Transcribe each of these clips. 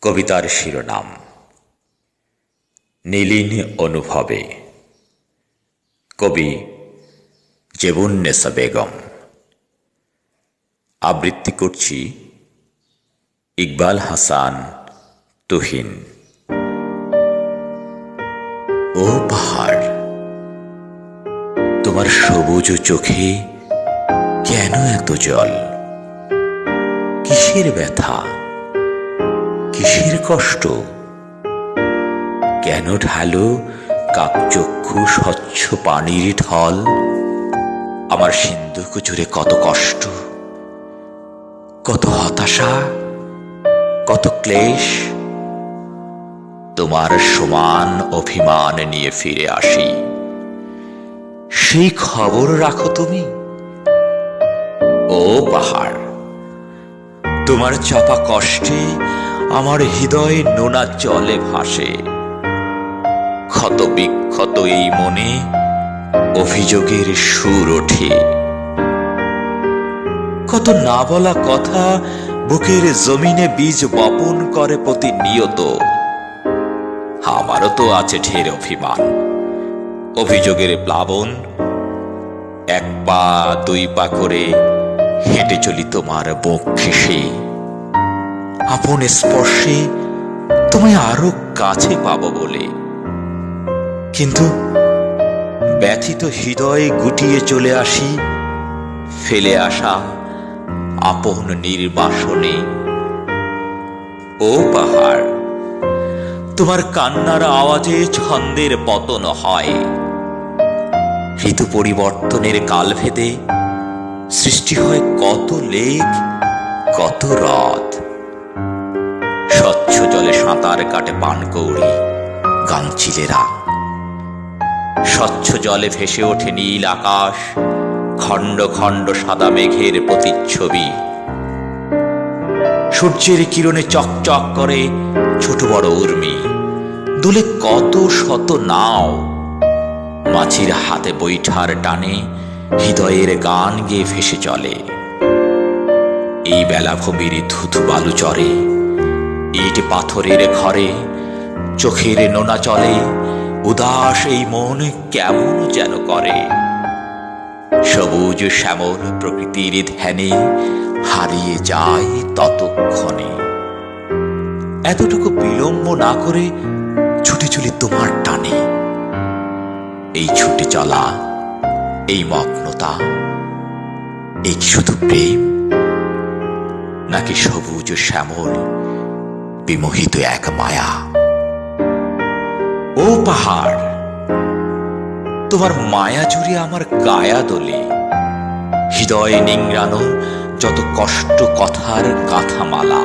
কবিতার শিরোনাম নীলিন অনুভবে। কবি জেবুন্নেসা বেগম। আবৃত্তি করছি ইকবাল হাসান তুহিন। ও পাহাড়, তোমার সবুজ চোখে কেন এত জল? কিসের ব্যথা, কিসের কষ্ট? কেন ঢালো কাকচক্ষু স্বচ্ছ পানির ঢল? আমার সিন্ধুক জুড়ে কত কষ্ট, কত হতাশা, কত ক্লেশ। তোমার সমান অভিমান নিয়ে ফিরে আসি, সেই খবর রাখো তুমি? ও পাহাড়, তোমার চাপা কষ্টে আমার হৃদয় নোনা জলে ভাসে। ক্ষত বিক্ষত এই মনে অভিযোগের সুর ওঠে। কত না বলা কথা বুকের জমিনে বীজ বপন করে প্রতিনিয়ত। আমারও তো আছে ঢের অভিমান, অভিযোগের প্লাবন। এক পা দুই পা করে হেঁটে চলি তোমার বুক ঘেঁষে। আপন স্পর্শে তোমায় আরো কাছে পাবো বলে, কিন্তু ব্যথিত হৃদয় গুটিয়ে চলে আসি ফেলে আসা আপন নির্বাসনে। ও পাহাড়, তোমার কান্নার আওয়াজে ছন্দের পতন হয়। ঋতু পরিবর্তনের কাল ভেদে সৃষ্টি হয় কত লেক, কত হ্রদ। স্বচ্ছ জলে সাঁতার কাটে পানকৌড়ি গাংচিলেরা। স্বচ্ছ জলে ভেসে ওঠে নীল আকাশ, খণ্ড খণ্ড সাদা মেঘের প্রতিচ্ছবি। সূর্যের কিরণে চকচক করে ছোট বড় উর্মি। দুলে কত শত নাও, মাঝির হাতে বৈঠার টানে হৃদয়ের গান গেয়ে ভেসে চলে। এই বেলাভূমির ধুধু বালু চরে, ইট পাথরের ঘরে চোখের নোনা চলে। উদাস এই মন কেমন যেন করে। সবুজ শ্যামল প্রকৃতির ধ্যানে হারিয়ে যায় ততক্ষণে। এতটুকু বিলম্ব না করে ছুটে চলি তোমার টানে। এই ছুটে চলা, এই মগ্নতা, এই কি শুধু প্রেম, নাকি সবুজ শ্যামল বিমোহিত এক মায়া? ও পাহাড়, তোমার মায়া জুড়ে আমার কায়া দোলে। হৃদয়ে নিংড়ানো যত কষ্ট কথার গাথামালা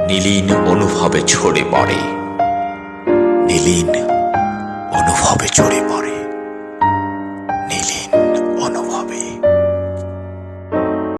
নীলিন অনুভবে ঝরে পড়ে, নীলিন অনুভবে ঝরে পড়ে।